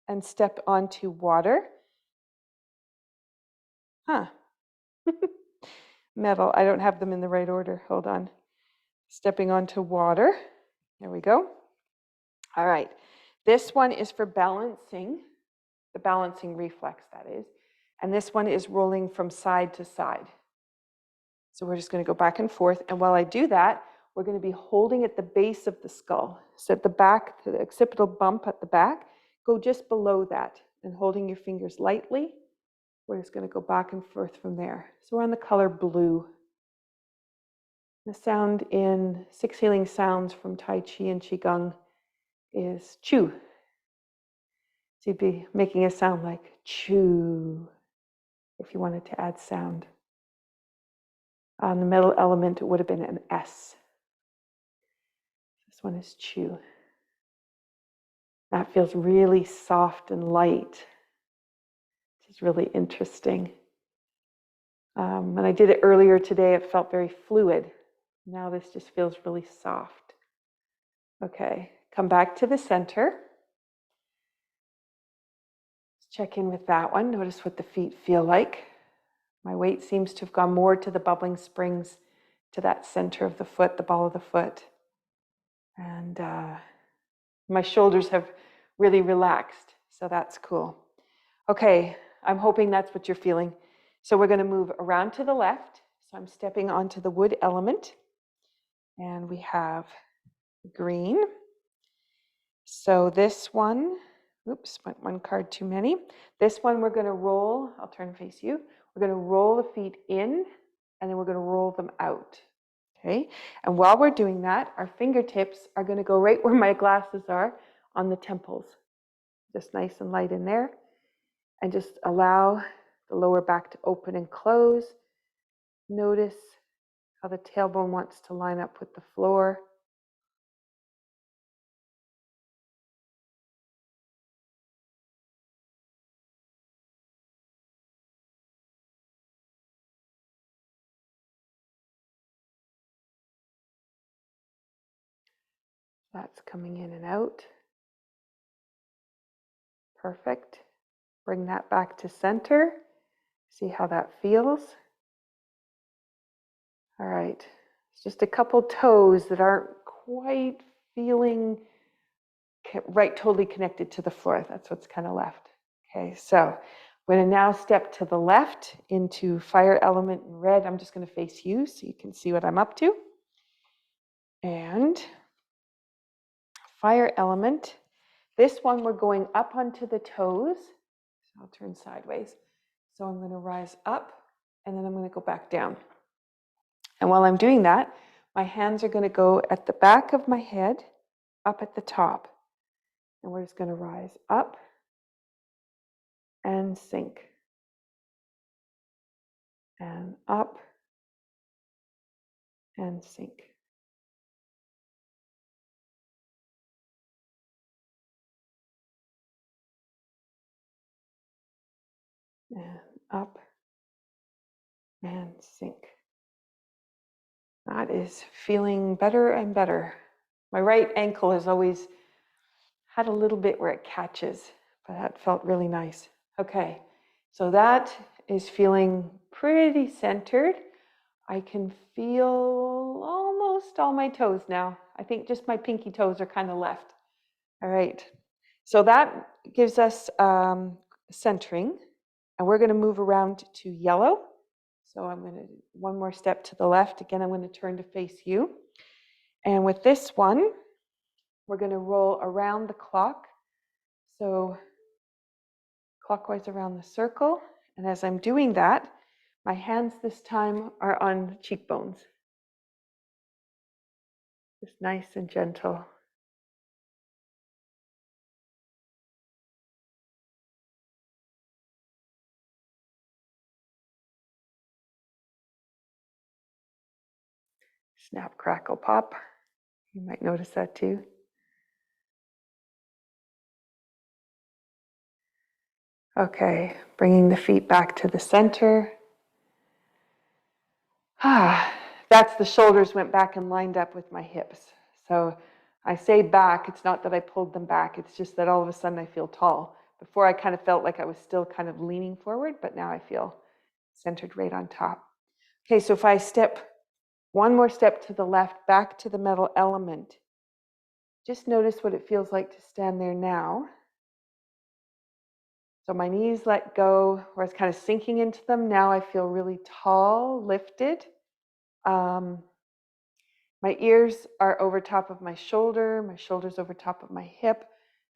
and step onto water. Metal, I don't have them in the right order. Hold on. Stepping onto water. There we go. All right. This one is for balancing, the balancing reflex, that is. And this one is rolling from side to side. So we're just going to go back and forth. And while I do that, we're going to be holding at the base of the skull. So at the back, the occipital bump at the back, go just below that and holding your fingers lightly. We're just going to go back and forth from there. So we're on the color blue. The sound in 6 healing sounds from Tai Chi and Qigong is chu. So you'd be making a sound like chu if you wanted to add sound. On the metal element, it would have been an S. This one is chu. That feels really soft and light. It's really interesting. When I did it earlier today, it felt very fluid. Now this just feels really soft. Okay, come back to the center. Let's check in with that one. Notice what the feet feel like. My weight seems to have gone more to the bubbling springs, to that center of the foot, the ball of the foot. And my shoulders have really relaxed, so that's cool. Okay, I'm hoping that's what you're feeling. So we're going to move around to the left. So I'm stepping onto the wood element. And we have green. So this one, oops, went 1 card too many. This one we're going to roll, I'll turn and face you. We're going to roll the feet in and then we're going to roll them out. Okay, and while we're doing that, our fingertips are going to go right where my glasses are on the temples. Just nice and light in there. And just allow the lower back to open and close. Notice how the tailbone wants to line up with the floor. That's coming in and out. Perfect. Bring that back to center. See how that feels. All right. It's just a couple toes that aren't quite feeling right, totally connected to the floor. That's what's kind of left. Okay, so I'm going to now step to the left into fire element in red. I'm just going to face you so you can see what I'm up to. And fire element. This one we're going up onto the toes. So I'll turn sideways. So I'm going to rise up and then I'm going to go back down. And while I'm doing that, my hands are going to go at the back of my head, up at the top. And we're just going to rise up and sink. And up and sink. And up and sink. That is feeling better and better. My right ankle has always had a little bit where it catches, but that felt really nice. Okay, so that is feeling pretty centered. I can feel almost all my toes now. I think just my pinky toes are kind of left. All right, so that gives us centering, and we're going to move around to yellow. So I'm going to one more step to the left. Again, I'm going to turn to face you. And with this one, we're going to roll around the clock. So clockwise around the circle. And as I'm doing that, my hands this time are on cheekbones. Just nice and gentle. Snap, crackle, pop. You might notice that too. Okay, bringing the feet back to the center. That's the shoulders went back and lined up with my hips. So I say back, it's not that I pulled them back, it's just that all of a sudden I feel tall. Before I kind of felt like I was still kind of leaning forward, but now I feel centered right on top. Okay, so if I step one more step to the left, back to the metal element, just notice what it feels like to stand there now. So my knees let go, where I was kind of sinking into them. Now I feel really tall, lifted. My ears are over top of my shoulder's over top of my hip,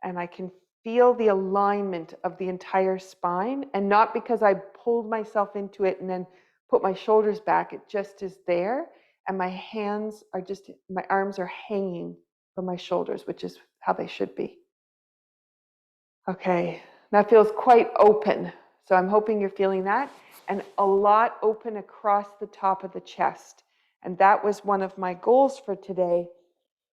and I can feel the alignment of the entire spine, and not because I pulled myself into it and then put my shoulders back, it just is there, and my arms are hanging from my shoulders, which is how they should be. Okay, that feels quite open, so I'm hoping you're feeling that, and a lot open across the top of the chest. And that was one of my goals for today,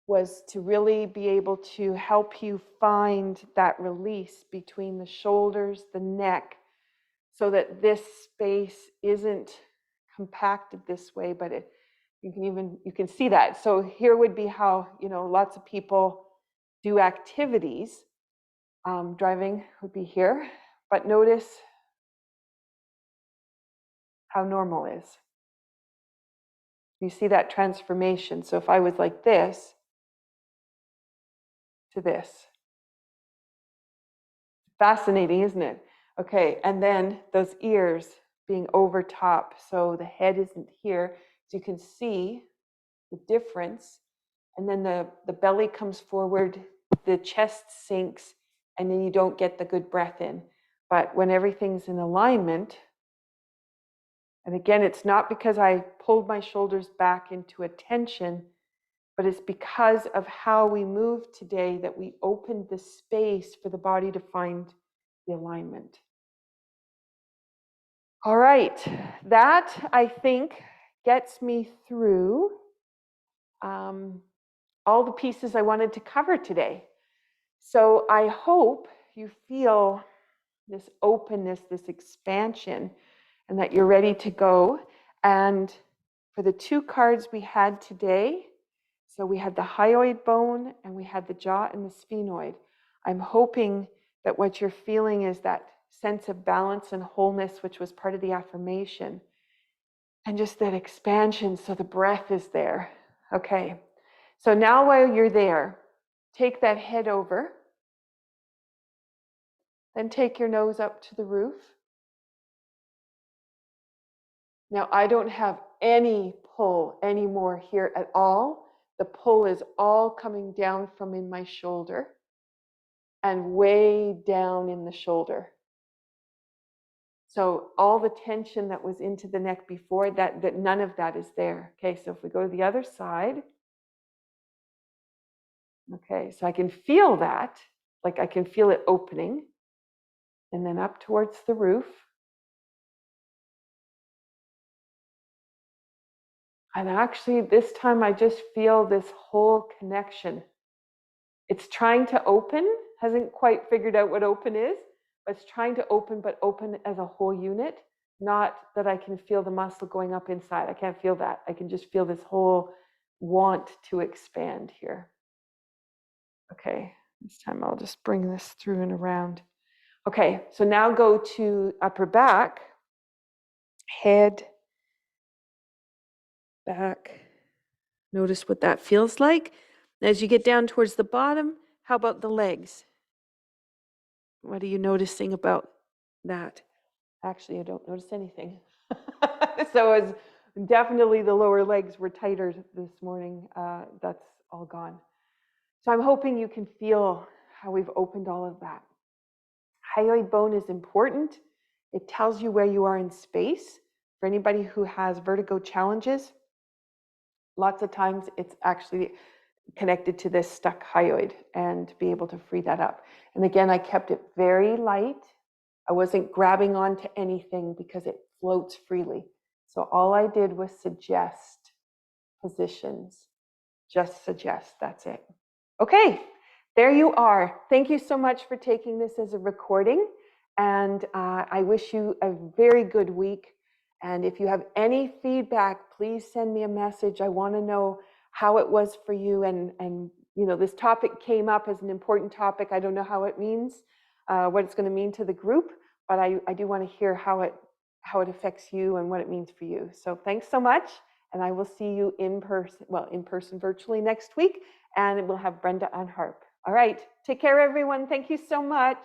was to really be able to help you find that release between the shoulders, the neck, so that this space isn't compacted this way, but you can see that. So here would be how, lots of people do activities. Driving would be here, but notice how normal is. You see that transformation. So if I was like this to this, fascinating, isn't it? Okay, and then those ears being over top, so the head isn't here, so you can see the difference. And then the belly comes forward, the chest sinks, and then you don't get the good breath in. But when everything's in alignment, and again, it's not because I pulled my shoulders back into a tension, but it's because of how we moved today that we opened the space for the body to find the alignment. All right, that I think gets me through all the pieces I wanted to cover today. So I hope you feel this openness, this expansion, and that you're ready to go. And for the two cards we had today, so we had the hyoid bone and we had the jaw and the sphenoid. I'm hoping that what you're feeling is that sense of balance and wholeness, which was part of the affirmation, and just that expansion. So the breath is there. Okay. So now while you're there, take that head over, then take your nose up to the roof. Now I don't have any pull anymore here at all. The pull is all coming down from in my shoulder and way down in the shoulder. So all the tension that was into the neck before, that none of that is there. Okay, so if we go to the other side, okay, so I can feel that, like I can feel it opening, and then up towards the roof. And actually this time I just feel this whole connection. It's trying to open, hasn't quite figured out what open is, but it's trying to open, but open as a whole unit. Not that I can feel the muscle going up inside. I can't feel that. I can just feel this whole want to expand here. Okay, this time I'll just bring this through and around. Okay, so now go to upper back, head, back. Notice what that feels like. As you get down towards the bottom, how about the legs? What are you noticing about that? Actually, I don't notice anything. So it's definitely the lower legs were tighter this morning. That's all gone. So I'm hoping you can feel how we've opened all of that. Hyoid bone is important. It tells you where you are in space. For anybody who has vertigo challenges, lots of times it's actually connected to this stuck hyoid, and to be able to free that up. And again, I kept it very light. I wasn't grabbing onto anything because it floats freely. So all I did was suggest positions. Just suggest, that's it. Okay, there you are. Thank you so much for taking this as a recording. And I wish you a very good week. And if you have any feedback, please send me a message. I want to know how it was for you. And you know, this topic came up as an important topic. I don't know how it means, what it's going to mean to the group, but I do want to hear how it affects you and what it means for you. So thanks so much. And I will see you in person virtually next week. And we'll have Brenda on harp. All right. Take care, everyone. Thank you so much.